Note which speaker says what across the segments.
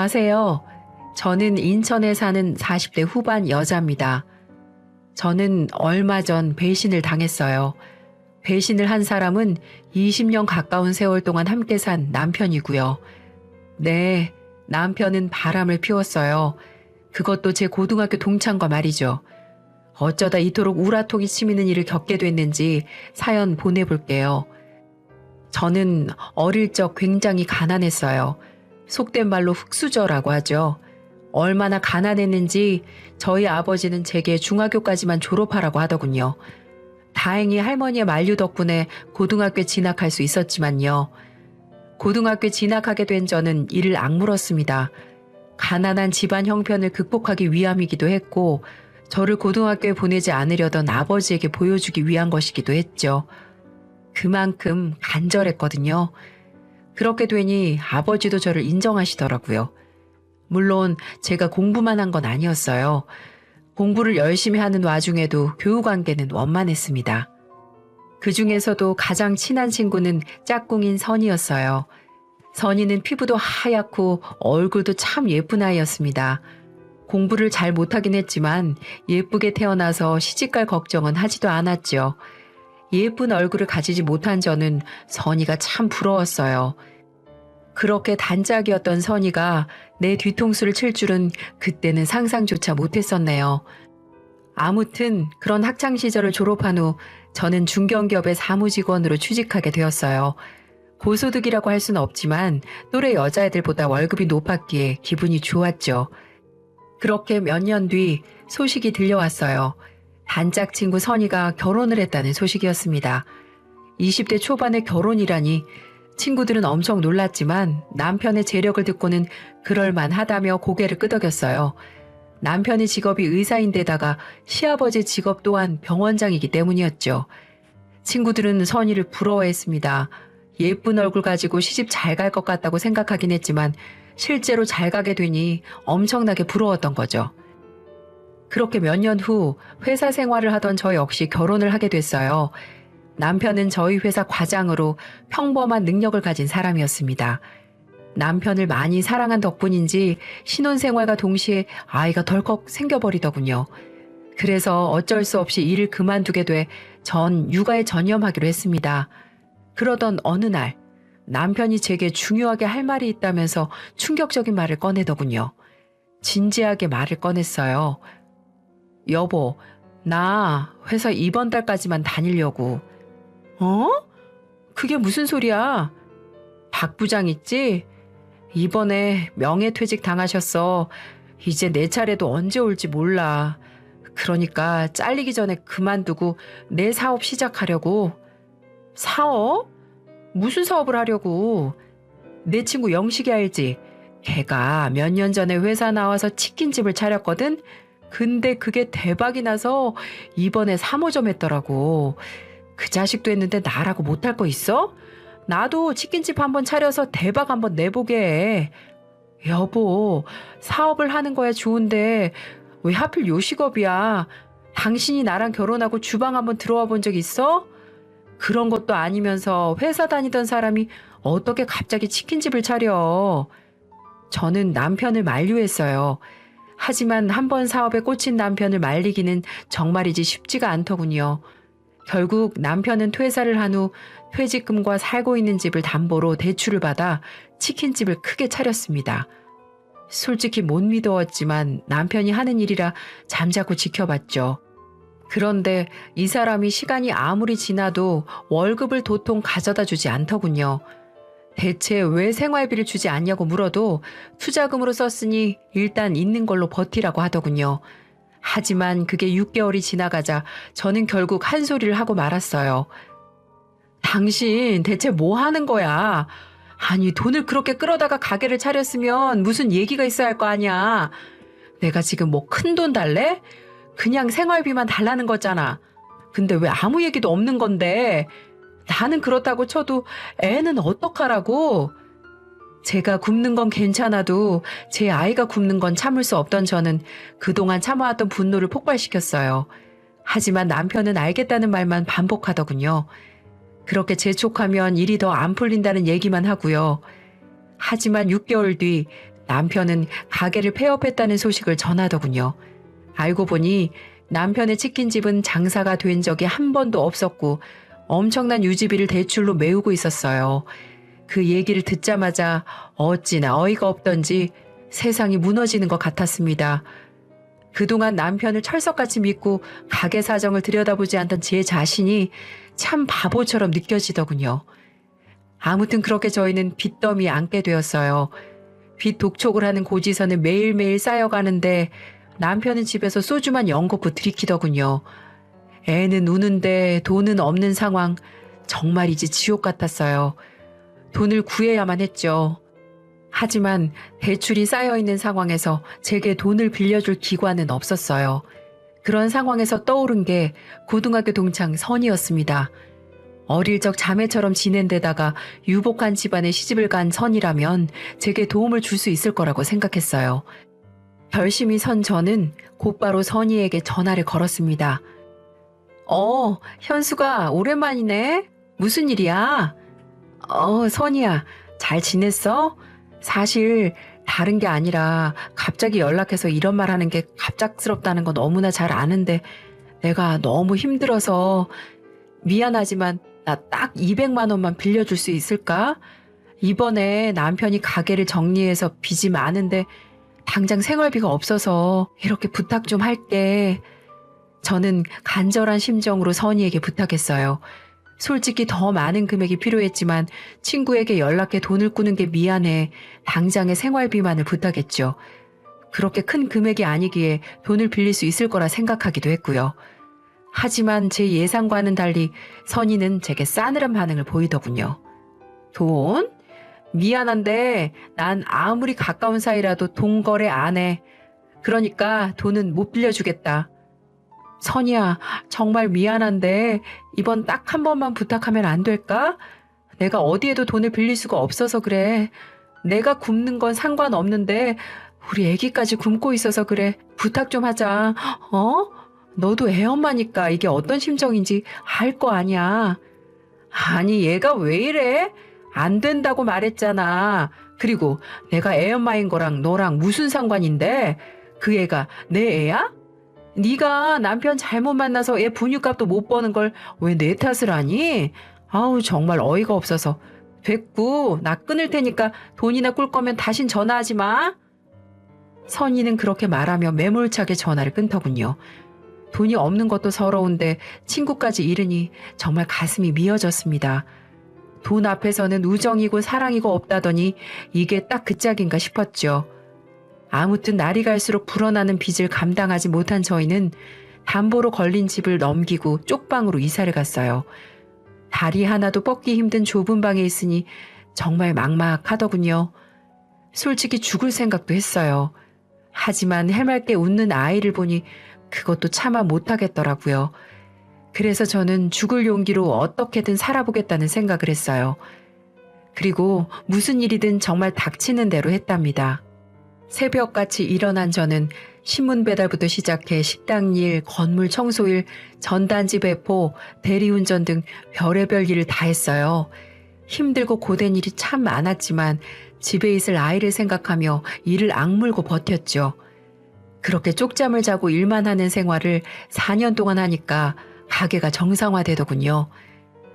Speaker 1: 안녕하세요. 저는 인천에 사는 40대 후반 여자입니다. 저는 얼마 전 배신을 당했어요. 배신을 한 사람은 20년 가까운 세월 동안 함께 산 남편이고요. 네, 남편은 바람을 피웠어요. 그것도 제 고등학교 동창과 말이죠. 어쩌다 이토록 우라통이 치미는 일을 겪게 됐는지 사연 보내볼게요. 저는 어릴 적 굉장히 가난했어요. 속된 말로 흙수저라고 하죠. 얼마나 가난했는지 저희 아버지는 제게 중학교까지만 졸업하라고 하더군요. 다행히 할머니의 만류 덕분에 고등학교에 진학할 수 있었지만요. 고등학교에 진학하게 된 저는 이를 악물었습니다. 가난한 집안 형편을 극복하기 위함이기도 했고 저를 고등학교에 보내지 않으려던 아버지에게 보여주기 위한 것이기도 했죠. 그만큼 간절했거든요. 그렇게 되니 아버지도 저를 인정하시더라고요. 물론 제가 공부만 한 건 아니었어요. 공부를 열심히 하는 와중에도 교우관계는 원만했습니다. 그 중에서도 가장 친한 친구는 짝꿍인 선이었어요. 선이는 피부도 하얗고 얼굴도 참 예쁜 아이였습니다. 공부를 잘 못하긴 했지만 예쁘게 태어나서 시집갈 걱정은 하지도 않았죠. 예쁜 얼굴을 가지지 못한 저는 선이가 참 부러웠어요. 그렇게 단짝이었던 선이가 내 뒤통수를 칠 줄은 그때는 상상조차 못했었네요. 아무튼 그런 학창시절을 졸업한 후 저는 중견기업의 사무직원으로 취직하게 되었어요. 고소득이라고 할 수는 없지만 또래 여자애들보다 월급이 높았기에 기분이 좋았죠. 그렇게 몇 년 뒤 소식이 들려왔어요. 단짝 친구 선이가 결혼을 했다는 소식이었습니다. 20대 초반에 결혼이라니 친구들은 엄청 놀랐지만 남편의 재력을 듣고는 그럴만하다며 고개를 끄덕였어요. 남편의 직업이 의사인데다가 시아버지 직업 또한 병원장이기 때문이었죠. 친구들은 선이를 부러워했습니다. 예쁜 얼굴 가지고 시집 잘 갈 것 같다고 생각하긴 했지만 실제로 잘 가게 되니 엄청나게 부러웠던 거죠. 그렇게 몇 년 후 회사 생활을 하던 저 역시 결혼을 하게 됐어요. 남편은 저희 회사 과장으로 평범한 능력을 가진 사람이었습니다. 남편을 많이 사랑한 덕분인지 신혼생활과 동시에 아이가 덜컥 생겨버리더군요. 그래서 어쩔 수 없이 일을 그만두게 돼 전 육아에 전념하기로 했습니다. 그러던 어느 날 남편이 제게 중요하게 할 말이 있다면서 충격적인 말을 꺼내더군요. 진지하게 말을 꺼냈어요. 여보, 나 회사 이번 달까지만 다니려고. 어? 그게 무슨 소리야? 박 부장 있지? 이번에 명예퇴직 당하셨어. 이제 내 차례도 언제 올지 몰라. 그러니까 잘리기 전에 그만두고 내 사업 시작하려고. 사업? 무슨 사업을 하려고? 내 친구 영식이 알지? 걔가 몇 년 전에 회사 나와서 치킨집을 차렸거든? 근데 그게 대박이 나서 이번에 3호점 했더라고. 그 자식도 했는데 나라고 못할 거 있어? 나도 치킨집 한번 차려서 대박 한번 내보게 해. 여보, 사업을 하는 거야 좋은데 왜 하필 요식업이야? 당신이 나랑 결혼하고 주방 한번 들어와 본 적 있어? 그런 것도 아니면서 회사 다니던 사람이 어떻게 갑자기 치킨집을 차려? 저는 남편을 만류했어요. 하지만 한번 사업에 꽂힌 남편을 말리기는 정말이지 쉽지가 않더군요. 결국 남편은 퇴사를 한 후 퇴직금과 살고 있는 집을 담보로 대출을 받아 치킨집을 크게 차렸습니다. 솔직히 못 믿어왔지만 남편이 하는 일이라 잠자코 지켜봤죠. 그런데 이 사람이 시간이 아무리 지나도 월급을 도통 가져다 주지 않더군요. 대체 왜 생활비를 주지 않냐고 물어도 투자금으로 썼으니 일단 있는 걸로 버티라고 하더군요. 하지만 그게 6개월이 지나가자 저는 결국 한 소리를 하고 말았어요. 당신 대체 뭐 하는 거야? 아니 돈을 그렇게 끌어다가 가게를 차렸으면 무슨 얘기가 있어야 할 거 아니야. 내가 지금 뭐 큰돈 달래? 그냥 생활비만 달라는 거잖아. 근데 왜 아무 얘기도 없는 건데? 나는 그렇다고 쳐도 애는 어떡하라고? 제가 굶는 건 괜찮아도 제 아이가 굶는 건 참을 수 없던 저는 그동안 참아왔던 분노를 폭발시켰어요. 하지만 남편은 알겠다는 말만 반복하더군요. 그렇게 재촉하면 일이 더 안 풀린다는 얘기만 하고요. 하지만 6개월 뒤 남편은 가게를 폐업했다는 소식을 전하더군요. 알고 보니 남편의 치킨집은 장사가 된 적이 한 번도 없었고 엄청난 유지비를 대출로 메우고 있었어요. 그 얘기를 듣자마자 어찌나 어이가 없던지 세상이 무너지는 것 같았습니다. 그동안 남편을 철석같이 믿고 가게 사정을 들여다보지 않던 제 자신이 참 바보처럼 느껴지더군요. 아무튼 그렇게 저희는 빚더미에 앉게 되었어요. 빚 독촉을 하는 고지서는 매일매일 쌓여가는데 남편은 집에서 소주만 연거푸 들이키더군요. 애는 우는데 돈은 없는 상황, 정말이지 지옥 같았어요. 돈을 구해야만 했죠. 하지만 대출이 쌓여있는 상황에서 제게 돈을 빌려줄 기관은 없었어요. 그런 상황에서 떠오른 게 고등학교 동창 선이었습니다. 어릴 적 자매처럼 지낸 데다가 유복한 집안에 시집을 간 선이라면 제게 도움을 줄 수 있을 거라고 생각했어요. 결심이 선 저는 곧바로 선이에게 전화를 걸었습니다. 현수가 오랜만이네. 무슨 일이야? 선이야, 잘 지냈어? 사실 다른 게 아니라 갑자기 연락해서 이런 말 하는 게 갑작스럽다는 건 너무나 잘 아는데 내가 너무 힘들어서 미안하지만 나 딱 200만 원만 빌려줄 수 있을까? 이번에 남편이 가게를 정리해서 빚이 많은데 당장 생활비가 없어서 이렇게 부탁 좀 할게. 저는 간절한 심정으로 선이에게 부탁했어요. 솔직히 더 많은 금액이 필요했지만 친구에게 연락해 돈을 꾸는 게 미안해 당장의 생활비만을 부탁했죠. 그렇게 큰 금액이 아니기에 돈을 빌릴 수 있을 거라 생각하기도 했고요. 하지만 제 예상과는 달리 선이는 제게 싸늘한 반응을 보이더군요. 돈? 미안한데 난 아무리 가까운 사이라도 돈 거래 안 해. 그러니까 돈은 못 빌려주겠다. 선이야, 정말 미안한데 이번 딱 한 번만 부탁하면 안 될까? 내가 어디에도 돈을 빌릴 수가 없어서 그래. 내가 굶는 건 상관없는데 우리 애기까지 굶고 있어서 그래. 부탁 좀 하자. 너도 애엄마니까 이게 어떤 심정인지 알 거 아니야. 아니, 얘가 왜 이래? 안 된다고 말했잖아. 그리고 내가 애엄마인 거랑 너랑 무슨 상관인데? 그 애가 내 애야? 네가 남편 잘못 만나서 애 분유값도 못 버는 걸 왜 내 탓을 하니? 아우, 정말 어이가 없어서. 됐고, 나 끊을 테니까 돈이나 꿀 거면 다신 전화하지 마. 선이는 그렇게 말하며 매몰차게 전화를 끊더군요. 돈이 없는 것도 서러운데 친구까지 잃으니 정말 가슴이 미어졌습니다. 돈 앞에서는 우정이고 사랑이고 없다더니 이게 딱 그 짝인가 싶었죠. 아무튼 날이 갈수록 불어나는 빚을 감당하지 못한 저희는 담보로 걸린 집을 넘기고 쪽방으로 이사를 갔어요. 다리 하나도 뻗기 힘든 좁은 방에 있으니 정말 막막하더군요. 솔직히 죽을 생각도 했어요. 하지만 해맑게 웃는 아이를 보니 그것도 차마 못하겠더라고요. 그래서 저는 죽을 용기로 어떻게든 살아보겠다는 생각을 했어요. 그리고 무슨 일이든 정말 닥치는 대로 했답니다. 새벽같이 일어난 저는 신문 배달부터 시작해 식당 일, 건물 청소일, 전단지 배포, 대리운전 등 별의별 일을 다 했어요. 힘들고 고된 일이 참 많았지만 집에 있을 아이를 생각하며 일을 악물고 버텼죠. 그렇게 쪽잠을 자고 일만 하는 생활을 4년 동안 하니까 가게가 정상화되더군요.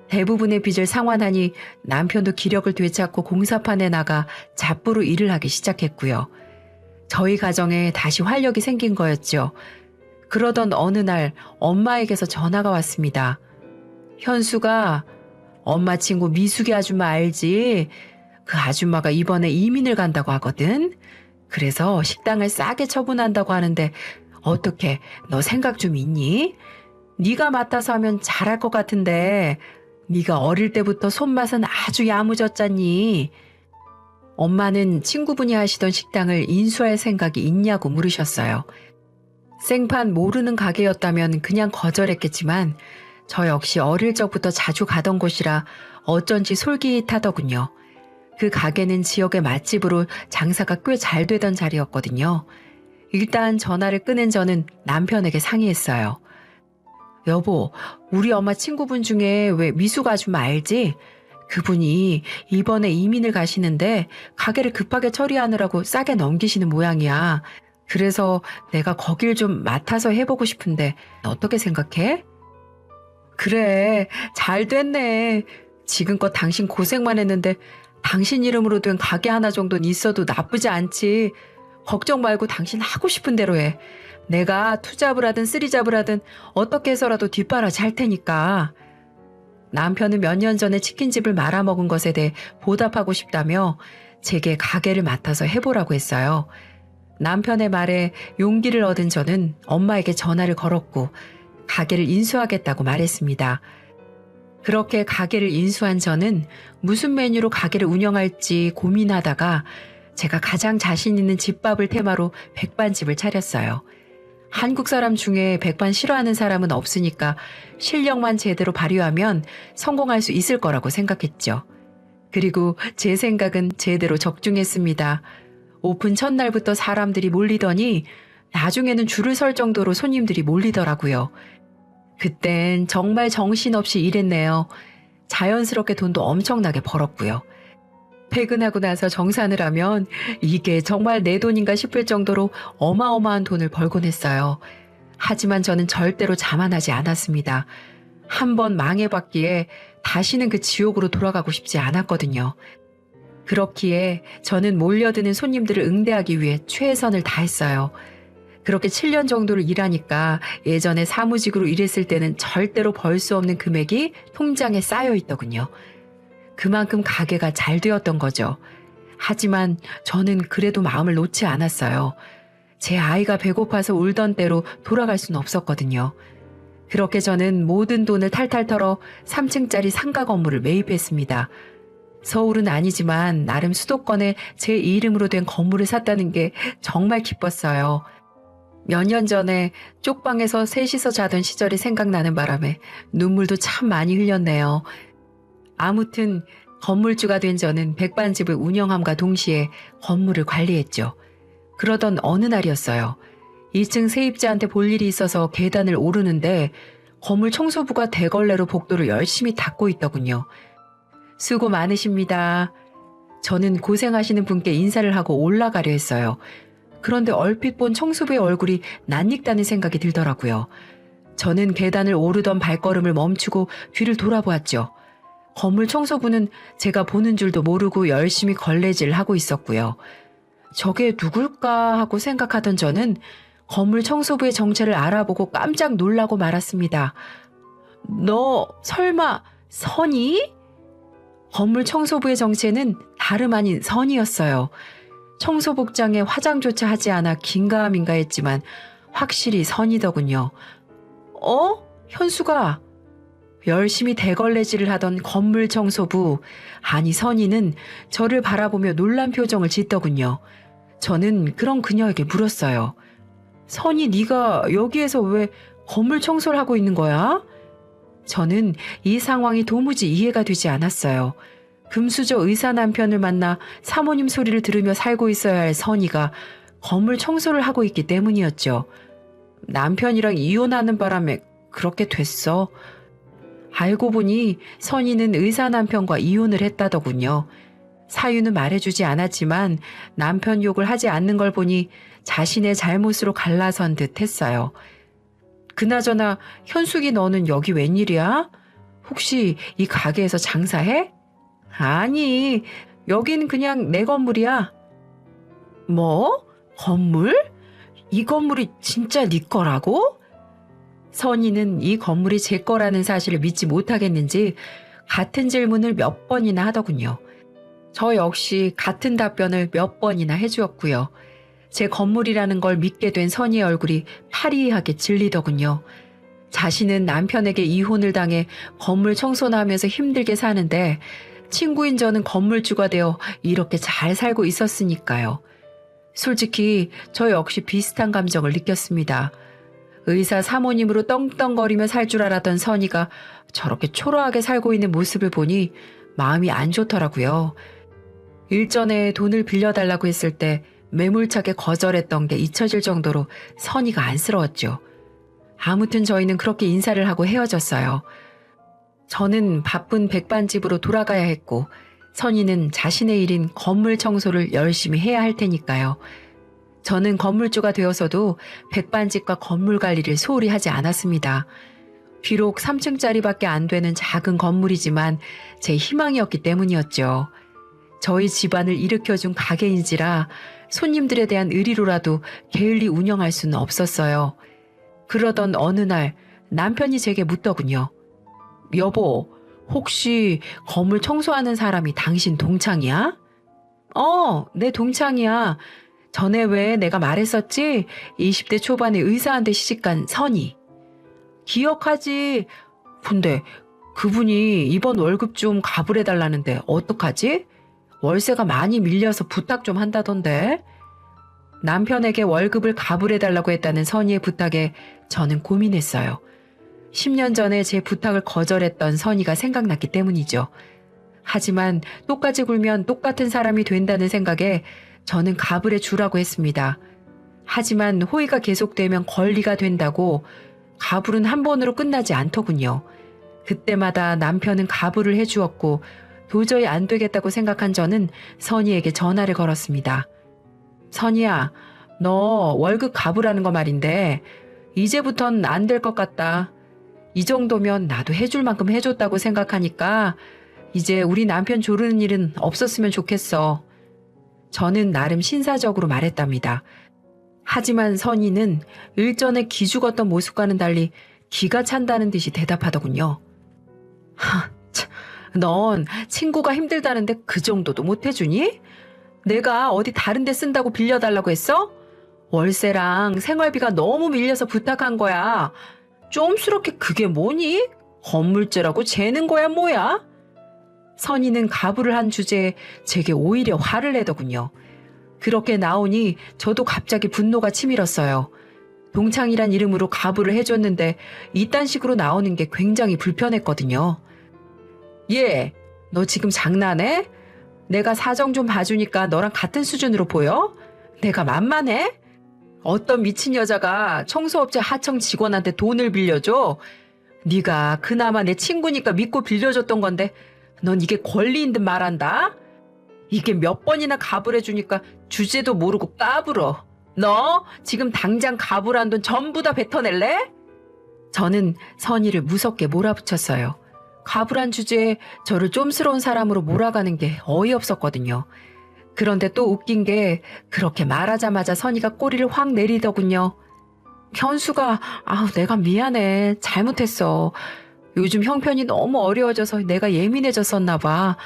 Speaker 1: 대부분의 빚을 상환하니 남편도 기력을 되찾고 공사판에 나가 잡부로 일을 하기 시작했고요. 저희 가정에 다시 활력이 생긴 거였죠. 그러던 어느 날 엄마에게서 전화가 왔습니다. 현수가 엄마 친구 미숙이 아줌마 알지? 그 아줌마가 이번에 이민을 간다고 하거든. 그래서 식당을 싸게 처분한다고 하는데 어떻게 너 생각 좀 있니? 네가 맡아서 하면 잘할 것 같은데 네가 어릴 때부터 손맛은 아주 야무졌잖니. 엄마는 친구분이 하시던 식당을 인수할 생각이 있냐고 물으셨어요. 생판 모르는 가게였다면 그냥 거절했겠지만 저 역시 어릴 적부터 자주 가던 곳이라 어쩐지 솔깃하더군요. 그 가게는 지역의 맛집으로 장사가 꽤 잘 되던 자리였거든요. 일단 전화를 끊은 저는 남편에게 상의했어요. 여보, 우리 엄마 친구분 중에 왜 미숙 아줌마 알지? 그분이 이번에 이민을 가시는데 가게를 급하게 처리하느라고 싸게 넘기시는 모양이야. 그래서 내가 거길 좀 맡아서 해보고 싶은데 어떻게 생각해? 그래, 잘 됐네. 지금껏 당신 고생만 했는데 당신 이름으로 된 가게 하나 정도는 있어도 나쁘지 않지. 걱정 말고 당신 하고 싶은 대로 해. 내가 투잡을 하든 쓰리잡을 하든 어떻게 해서라도 뒷바라지 할 테니까. 남편은 몇 년 전에 치킨집을 말아먹은 것에 대해 보답하고 싶다며 제게 가게를 맡아서 해보라고 했어요. 남편의 말에 용기를 얻은 저는 엄마에게 전화를 걸었고 가게를 인수하겠다고 말했습니다. 그렇게 가게를 인수한 저는 무슨 메뉴로 가게를 운영할지 고민하다가 제가 가장 자신 있는 집밥을 테마로 백반집을 차렸어요. 한국 사람 중에 백반 싫어하는 사람은 없으니까 실력만 제대로 발휘하면 성공할 수 있을 거라고 생각했죠. 그리고 제 생각은 제대로 적중했습니다. 오픈 첫날부터 사람들이 몰리더니 나중에는 줄을 설 정도로 손님들이 몰리더라고요. 그땐 정말 정신없이 일했네요. 자연스럽게 돈도 엄청나게 벌었고요. 퇴근하고 나서 정산을 하면 이게 정말 내 돈인가 싶을 정도로 어마어마한 돈을 벌곤 했어요. 하지만 저는 절대로 자만하지 않았습니다. 한번 망해봤기에 다시는 그 지옥으로 돌아가고 싶지 않았거든요. 그렇기에 저는 몰려드는 손님들을 응대하기 위해 최선을 다했어요. 그렇게 7년 정도를 일하니까 예전에 사무직으로 일했을 때는 절대로 벌 수 없는 금액이 통장에 쌓여 있더군요. 그만큼 가게가 잘 되었던 거죠. 하지만 저는 그래도 마음을 놓지 않았어요. 제 아이가 배고파서 울던 때로 돌아갈 수는 없었거든요. 그렇게 저는 모든 돈을 탈탈 털어 3층짜리 상가 건물을 매입했습니다. 서울은 아니지만 나름 수도권에 제 이름으로 된 건물을 샀다는 게 정말 기뻤어요. 몇 년 전에 쪽방에서 셋이서 자던 시절이 생각나는 바람에 눈물도 참 많이 흘렸네요. 아무튼 건물주가 된 저는 백반집을 운영함과 동시에 건물을 관리했죠. 그러던 어느 날이었어요. 2층 세입자한테 볼 일이 있어서 계단을 오르는데 건물 청소부가 대걸레로 복도를 열심히 닦고 있더군요. 수고 많으십니다. 저는 고생하시는 분께 인사를 하고 올라가려 했어요. 그런데 얼핏 본 청소부의 얼굴이 낯익다는 생각이 들더라고요. 저는 계단을 오르던 발걸음을 멈추고 뒤를 돌아보았죠. 건물 청소부는 제가 보는 줄도 모르고 열심히 걸레질을 하고 있었고요. 저게 누굴까 하고 생각하던 저는 건물 청소부의 정체를 알아보고 깜짝 놀라고 말았습니다. 너 설마 선이? 건물 청소부의 정체는 다름 아닌 선이었어요. 청소복장에 화장조차 하지 않아 긴가민가 했지만 확실히 선이더군요. 현수가 열심히 대걸레질을 하던 건물 청소부, 아니 선이는 저를 바라보며 놀란 표정을 짓더군요. 저는 그런 그녀에게 물었어요. 선이 네가 여기에서 왜 건물 청소를 하고 있는 거야? 저는 이 상황이 도무지 이해가 되지 않았어요. 금수저 의사 남편을 만나 사모님 소리를 들으며 살고 있어야 할 선이가 건물 청소를 하고 있기 때문이었죠. 남편이랑 이혼하는 바람에 그렇게 됐어. 알고 보니 선이는 의사 남편과 이혼을 했다더군요. 사유는 말해주지 않았지만 남편 욕을 하지 않는 걸 보니 자신의 잘못으로 갈라선 듯 했어요. 그나저나 현숙이 너는 여기 웬일이야? 혹시 이 가게에서 장사해? 아니, 여긴 그냥 내 건물이야. 뭐? 건물? 이 건물이 진짜 네 거라고? 선이는 이 건물이 제 거라는 사실을 믿지 못하겠는지 같은 질문을 몇 번이나 하더군요. 저 역시 같은 답변을 몇 번이나 해주었고요. 제 건물이라는 걸 믿게 된 선이의 얼굴이 파리하게 질리더군요. 자신은 남편에게 이혼을 당해 건물 청소나 하면서 힘들게 사는데 친구인 저는 건물주가 되어 이렇게 잘 살고 있었으니까요. 솔직히 저 역시 비슷한 감정을 느꼈습니다. 의사 사모님으로 떵떵거리며 살 줄 알았던 선이가 저렇게 초라하게 살고 있는 모습을 보니 마음이 안 좋더라고요. 일전에 돈을 빌려달라고 했을 때 매몰차게 거절했던 게 잊혀질 정도로 선이가 안쓰러웠죠. 아무튼 저희는 그렇게 인사를 하고 헤어졌어요. 저는 바쁜 백반집으로 돌아가야 했고 선희는 자신의 일인 건물 청소를 열심히 해야 할 테니까요. 저는 건물주가 되어서도 백반집과 건물 관리를 소홀히 하지 않았습니다. 비록 3층짜리밖에 안 되는 작은 건물이지만 제 희망이었기 때문이었죠. 저희 집안을 일으켜준 가게인지라 손님들에 대한 의리로라도 게을리 운영할 수는 없었어요. 그러던 어느 날 남편이 제게 묻더군요. 여보, 혹시 건물 청소하는 사람이 당신 동창이야? 내 동창이야. 전에 왜 내가 말했었지? 20대 초반에 의사한테 시집간 선희. 기억하지? 근데 그분이 이번 월급 좀 가불해달라는데 어떡하지? 월세가 많이 밀려서 부탁 좀 한다던데. 남편에게 월급을 가불해달라고 했다는 선희의 부탁에 저는 고민했어요. 10년 전에 제 부탁을 거절했던 선희가 생각났기 때문이죠. 하지만 똑같이 굴면 똑같은 사람이 된다는 생각에 저는 가불해 주라고 했습니다. 하지만 호의가 계속되면 권리가 된다고 가불은 한 번으로 끝나지 않더군요. 그때마다 남편은 가불을 해주었고 도저히 안 되겠다고 생각한 저는 선희에게 전화를 걸었습니다. 선희야, 너 월급 가불하는 거 말인데 이제부턴 안 될 것 같다. 이 정도면 나도 해줄 만큼 해줬다고 생각하니까 이제 우리 남편 조르는 일은 없었으면 좋겠어. 저는 나름 신사적으로 말했답니다. 하지만 선희는 일전에 기죽었던 모습과는 달리 기가 찬다는 듯이 대답하더군요. 넌 친구가 힘들다는데 그 정도도 못 해주니? 내가 어디 다른 데 쓴다고 빌려달라고 했어? 월세랑 생활비가 너무 밀려서 부탁한 거야. 좀스럽게 그게 뭐니? 건물주라고 재는 거야 뭐야? 선희는 가불을 한 주제에 제게 오히려 화를 내더군요. 그렇게 나오니 저도 갑자기 분노가 치밀었어요. 동창이란 이름으로 가불을 해줬는데 이딴 식으로 나오는 게 굉장히 불편했거든요. 얘, 너 지금 장난해? 내가 사정 좀 봐주니까 너랑 같은 수준으로 보여? 내가 만만해? 어떤 미친 여자가 청소업체 하청 직원한테 돈을 빌려줘? 네가 그나마 내 친구니까 믿고 빌려줬던 건데 넌 이게 권리인 듯 말한다? 이게 몇 번이나 가불해주니까 주제도 모르고 까불어. 너 지금 당장 가불한 돈 전부 다 뱉어낼래? 저는 선희를 무섭게 몰아붙였어요. 가불한 주제에 저를 쫌스러운 사람으로 몰아가는 게 어이없었거든요. 그런데 또 웃긴 게 그렇게 말하자마자 선희가 꼬리를 확 내리더군요. 현수가, 내가 미안해. 잘못했어. 요즘 형편이 너무 어려워져서 내가 예민해졌었나 봐.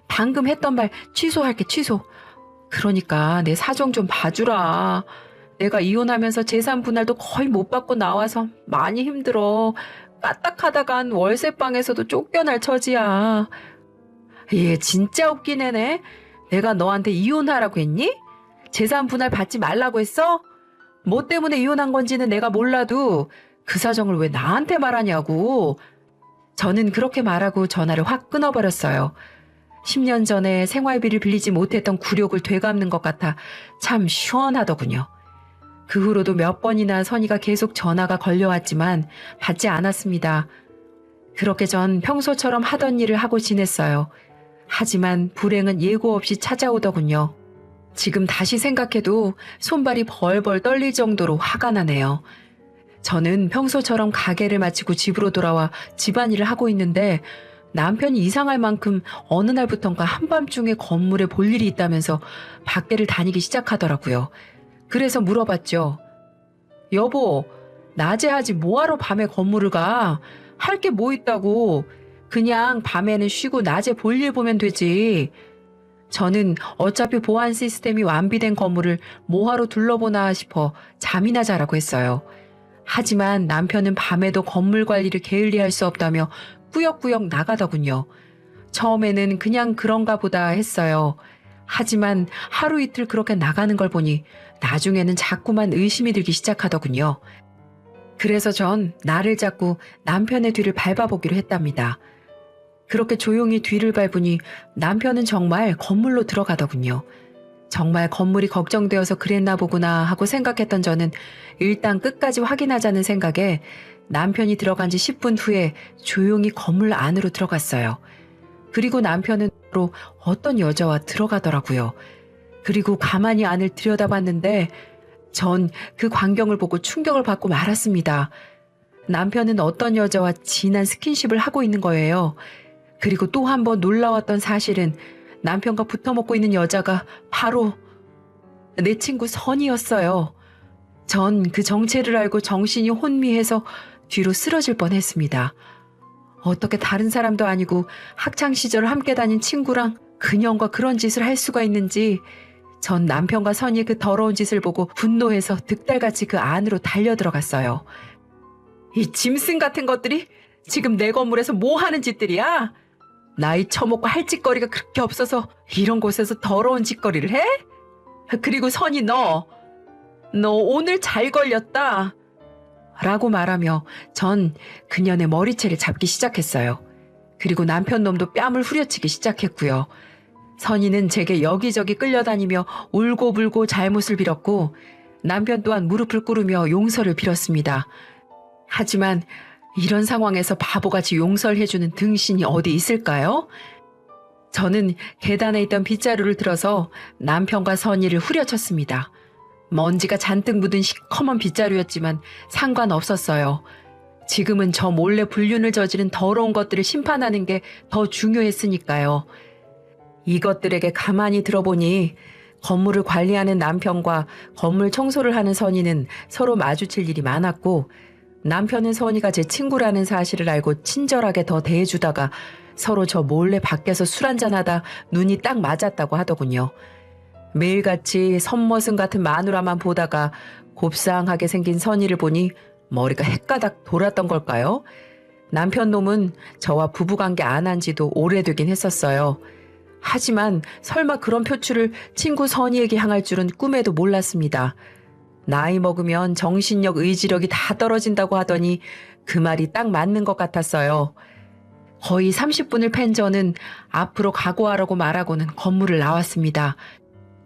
Speaker 1: 방금 했던 말 취소할게, 취소. 그러니까 내 사정 좀 봐주라. 내가 이혼하면서 재산 분할도 거의 못 받고 나와서 많이 힘들어. 까딱하다간 월세방에서도 쫓겨날 처지야. 얘 진짜 웃긴 애네. 내가 너한테 이혼하라고 했니? 재산 분할 받지 말라고 했어? 뭐 때문에 이혼한 건지는 내가 몰라도 그 사정을 왜 나한테 말하냐고. 저는 그렇게 말하고 전화를 확 끊어버렸어요. 10년 전에 생활비를 빌리지 못했던 굴욕을 되갚는 것 같아 참 시원하더군요. 그 후로도 몇 번이나 선희가 계속 전화가 걸려왔지만 받지 않았습니다. 그렇게 전 평소처럼 하던 일을 하고 지냈어요. 하지만 불행은 예고 없이 찾아오더군요. 지금 다시 생각해도 손발이 벌벌 떨릴 정도로 화가 나네요. 저는 평소처럼 가게를 마치고 집으로 돌아와 집안일을 하고 있는데 남편이 이상할 만큼 어느 날부턴가 한밤중에 건물에 볼 일이 있다면서 밖에를 다니기 시작하더라고요. 그래서 물어봤죠. 여보, 낮에 하지 뭐하러 밤에 건물을 가? 할 게 뭐 있다고. 그냥 밤에는 쉬고 낮에 볼 일 보면 되지. 저는 어차피 보안 시스템이 완비된 건물을 뭐하러 둘러보나 싶어 잠이나 자라고 했어요. 하지만 남편은 밤에도 건물 관리를 게을리할 수 없다며 꾸역꾸역 나가더군요. 처음에는 그냥 그런가 보다 했어요. 하지만 하루 이틀 그렇게 나가는 걸 보니 나중에는 자꾸만 의심이 들기 시작하더군요. 그래서 전 나를 잡고 남편의 뒤를 밟아보기로 했답니다. 그렇게 조용히 뒤를 밟으니 남편은 정말 건물로 들어가더군요. 정말 건물이 걱정되어서 그랬나 보구나 하고 생각했던 저는 일단 끝까지 확인하자는 생각에 남편이 들어간 지 10분 후에 조용히 건물 안으로 들어갔어요. 그리고 남편은 또 어떤 여자와 들어가더라고요. 그리고 가만히 안을 들여다봤는데 전 그 광경을 보고 충격을 받고 말았습니다. 남편은 어떤 여자와 진한 스킨십을 하고 있는 거예요. 그리고 또 한 번 놀라웠던 사실은 남편과 붙어먹고 있는 여자가 바로 내 친구 선이었어요. 전 그 정체를 알고 정신이 혼미해서 뒤로 쓰러질 뻔했습니다. 어떻게 다른 사람도 아니고 학창시절 함께 다닌 친구랑 그년과 그런 짓을 할 수가 있는지 전 남편과 선이 그 더러운 짓을 보고 분노해서 득달같이 그 안으로 달려들어갔어요. 이 짐승 같은 것들이 지금 내 건물에서 뭐 하는 짓들이야? 나이 처먹고 할 짓거리가 그렇게 없어서 이런 곳에서 더러운 짓거리를 해? 그리고 선이 너 오늘 잘 걸렸다. 라고 말하며 전 그년의 머리채를 잡기 시작했어요. 그리고 남편 놈도 뺨을 후려치기 시작했고요. 선이는 제게 여기저기 끌려다니며 울고불고 잘못을 빌었고 남편 또한 무릎을 꿇으며 용서를 빌었습니다. 하지만 이런 상황에서 바보같이 용서를 해주는 등신이 어디 있을까요? 저는 계단에 있던 빗자루를 들어서 남편과 선이를 후려쳤습니다. 먼지가 잔뜩 묻은 시커먼 빗자루였지만 상관없었어요. 지금은 저 몰래 불륜을 저지른 더러운 것들을 심판하는 게 더 중요했으니까요. 이것들에게 가만히 들어보니 건물을 관리하는 남편과 건물 청소를 하는 선이는 서로 마주칠 일이 많았고 남편은 선이가 제 친구라는 사실을 알고 친절하게 더 대해주다가 서로 저 몰래 밖에서 술 한잔하다 눈이 딱 맞았다고 하더군요. 매일같이 선머슴 같은 마누라만 보다가 곱상하게 생긴 선이를 보니 머리가 헷가닥 돌았던 걸까요? 남편 놈은 저와 부부관계 안 한 지도 오래되긴 했었어요. 하지만 설마 그런 표출을 친구 선이에게 향할 줄은 꿈에도 몰랐습니다. 나이 먹으면 정신력, 의지력이 다 떨어진다고 하더니 그 말이 딱 맞는 것 같았어요. 거의 30분을 팬 저는 앞으로 각오하라고 말하고는 건물을 나왔습니다.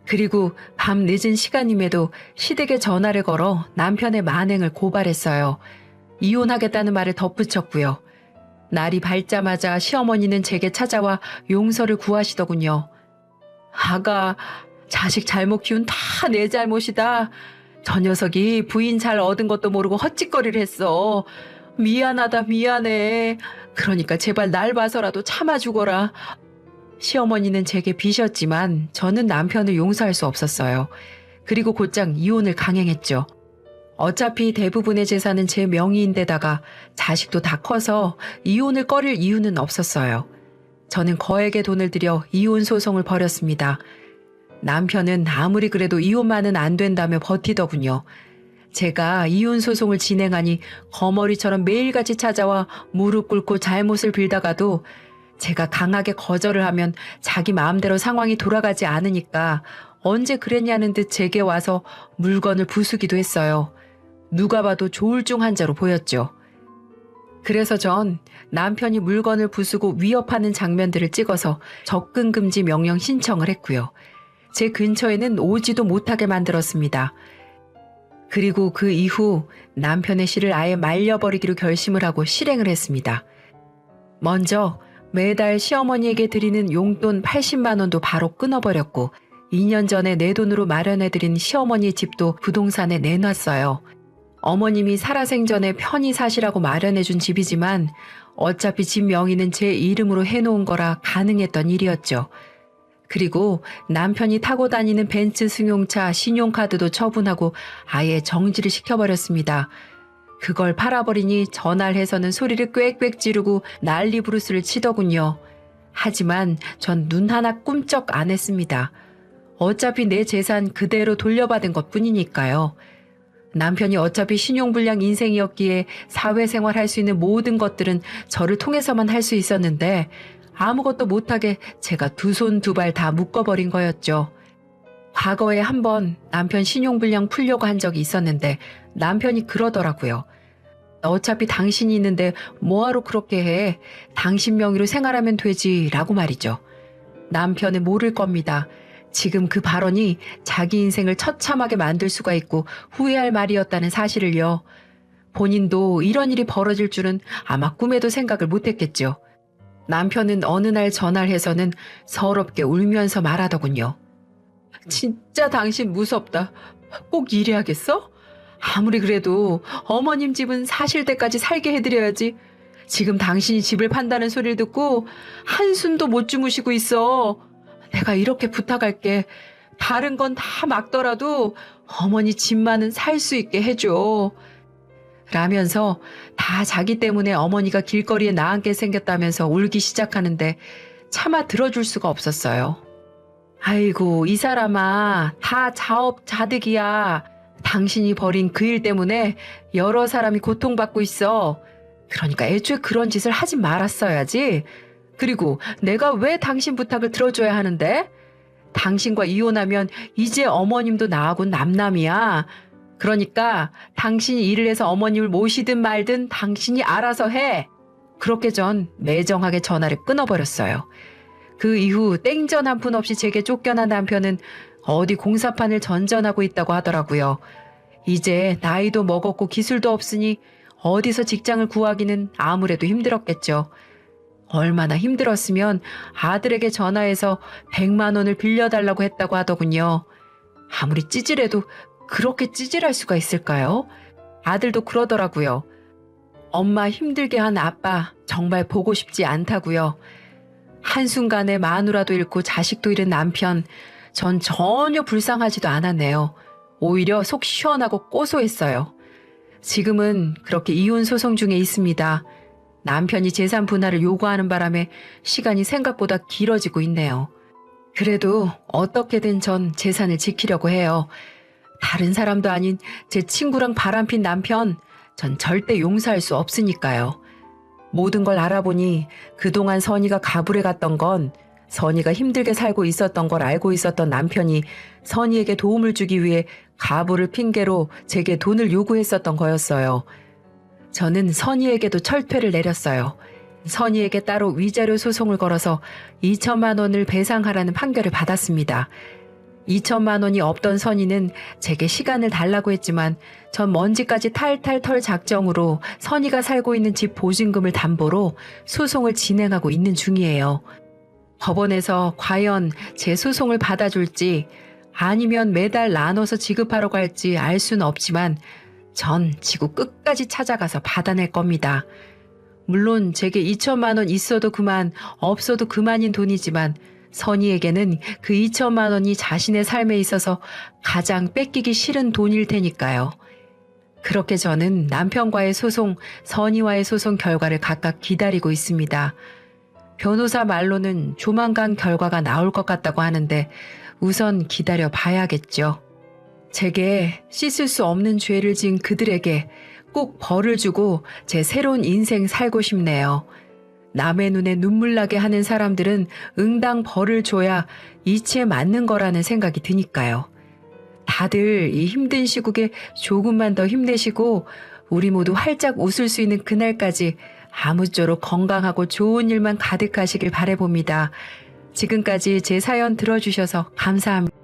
Speaker 1: 그리고 밤 늦은 시간임에도 시댁에 전화를 걸어 남편의 만행을 고발했어요. 이혼하겠다는 말을 덧붙였고요. 날이 밝자마자 시어머니는 제게 찾아와 용서를 구하시더군요. 아가, 자식 잘못 키운 다 내 잘못이다. 저 녀석이 부인 잘 얻은 것도 모르고 헛짓거리를 했어. 미안하다 미안해. 그러니까 제발 날 봐서라도 참아주거라. 시어머니는 제게 비셨지만 저는 남편을 용서할 수 없었어요. 그리고 곧장 이혼을 강행했죠. 어차피 대부분의 재산은 제 명의인데다가 자식도 다 커서 이혼을 꺼릴 이유는 없었어요. 저는 거액의 돈을 들여 이혼 소송을 벌였습니다. 남편은 아무리 그래도 이혼만은 안 된다며 버티더군요. 제가 이혼 소송을 진행하니 거머리처럼 매일같이 찾아와 무릎 꿇고 잘못을 빌다가도 제가 강하게 거절을 하면 자기 마음대로 상황이 돌아가지 않으니까 언제 그랬냐는 듯 제게 와서 물건을 부수기도 했어요. 누가 봐도 조울증 환자로 보였죠. 그래서 전 남편이 물건을 부수고 위협하는 장면들을 찍어서 접근 금지 명령 신청을 했고요. 제 근처에는 오지도 못하게 만들었습니다. 그리고 그 이후 남편의 시를 아예 말려버리기로 결심을 하고 실행을 했습니다. 먼저 매달 시어머니에게 드리는 용돈 80만 원도 바로 끊어버렸고 2년 전에 내 돈으로 마련해드린 시어머니 집도 부동산에 내놨어요. 어머님이 살아생전에 편히 사시라고 마련해준 집이지만 어차피 집 명의는 제 이름으로 해놓은 거라 가능했던 일이었죠. 그리고 남편이 타고 다니는 벤츠 승용차 신용카드도 처분하고 아예 정지를 시켜버렸습니다. 그걸 팔아버리니 전화해서는 소리를 꽥꽥 지르고 난리 부르스를 치더군요. 하지만 전 눈 하나 꿈쩍 안 했습니다. 어차피 내 재산 그대로 돌려받은 것뿐이니까요. 남편이 어차피 신용불량 인생이었기에 사회생활 할 수 있는 모든 것들은 저를 통해서만 할 수 있었는데 아무것도 못하게 제가 두 손 두 발 다 묶어버린 거였죠. 과거에 한번 남편 신용불량 풀려고 한 적이 있었는데 남편이 그러더라고요. 어차피 당신이 있는데 뭐하러 그렇게 해. 당신 명의로 생활하면 되지 라고 말이죠. 남편은 모를 겁니다. 지금 그 발언이 자기 인생을 처참하게 만들 수가 있고 후회할 말이었다는 사실을요. 본인도 이런 일이 벌어질 줄은 아마 꿈에도 생각을 못했겠죠. 남편은 어느 날 전화를 해서는 서럽게 울면서 말하더군요. 진짜 당신 무섭다. 꼭 이래야겠어? 아무리 그래도 어머님 집은 사실 때까지 살게 해드려야지. 지금 당신이 집을 판다는 소리를 듣고 한숨도 못 주무시고 있어. 내가 이렇게 부탁할게. 다른 건 다 막더라도 어머니 집만은 살 수 있게 해줘. 라면서 다 자기 때문에 어머니가 길거리에 나앉게 생겼다면서 울기 시작하는데 차마 들어줄 수가 없었어요. 아이고, 이 사람아, 다 자업자득이야. 당신이 벌인 그 일 때문에 여러 사람이 고통받고 있어. 그러니까 애초에 그런 짓을 하지 말았어야지. 그리고 내가 왜 당신 부탁을 들어줘야 하는데? 당신과 이혼하면 이제 어머님도 나하고 남남이야. 그러니까 당신이 일을 해서 어머님을 모시든 말든 당신이 알아서 해. 그렇게 전 매정하게 전화를 끊어버렸어요. 그 이후 땡전 한 푼 없이 제게 쫓겨난 남편은 어디 공사판을 전전하고 있다고 하더라고요. 이제 나이도 먹었고 기술도 없으니 어디서 직장을 구하기는 아무래도 힘들었겠죠. 얼마나 힘들었으면 아들에게 전화해서 100만 원을 빌려달라고 했다고 하더군요. 아무리 찌질해도 그렇게 찌질할 수가 있을까요? 아들도 그러더라고요. 엄마 힘들게 한 아빠 정말 보고 싶지 않다고요. 한순간에 마누라도 잃고 자식도 잃은 남편, 전 전혀 불쌍하지도 않았네요. 오히려 속 시원하고 고소했어요. 지금은 그렇게 이혼 소송 중에 있습니다. 남편이 재산 분할을 요구하는 바람에 시간이 생각보다 길어지고 있네요. 그래도 어떻게든 전 재산을 지키려고 해요. 다른 사람도 아닌 제 친구랑 바람핀 남편, 전 절대 용서할 수 없으니까요. 모든 걸 알아보니 그동안 선이가 가불에 갔던 건 선이가 힘들게 살고 있었던 걸 알고 있었던 남편이 선이에게 도움을 주기 위해 가불을 핑계로 제게 돈을 요구했었던 거였어요. 저는 선이에게도 철퇴를 내렸어요. 선이에게 따로 위자료 소송을 걸어서 2천만 원을 배상하라는 판결을 받았습니다. 2천만 원이 없던 선이는 제게 시간을 달라고 했지만 전 먼지까지 탈탈 털 작정으로 선이가 살고 있는 집 보증금을 담보로 소송을 진행하고 있는 중이에요. 법원에서 과연 제 소송을 받아줄지 아니면 매달 나눠서 지급하려고 할지 알 수는 없지만 전 지구 끝까지 찾아가서 받아낼 겁니다. 물론 제게 2천만 원 있어도 그만, 없어도 그만인 돈이지만 선이에게는 그 2천만 원이 자신의 삶에 있어서 가장 뺏기기 싫은 돈일 테니까요. 그렇게 저는 남편과의 소송, 선이와의 소송 결과를 각각 기다리고 있습니다. 변호사 말로는 조만간 결과가 나올 것 같다고 하는데 우선 기다려 봐야겠죠. 제게 씻을 수 없는 죄를 지은 그들에게 꼭 벌을 주고 제 새로운 인생 살고 싶네요. 남의 눈에 눈물 나게 하는 사람들은 응당 벌을 줘야 이치에 맞는 거라는 생각이 드니까요. 다들 이 힘든 시국에 조금만 더 힘내시고 우리 모두 활짝 웃을 수 있는 그날까지 아무쪼록 건강하고 좋은 일만 가득하시길 바라봅니다. 지금까지 제 사연 들어주셔서 감사합니다.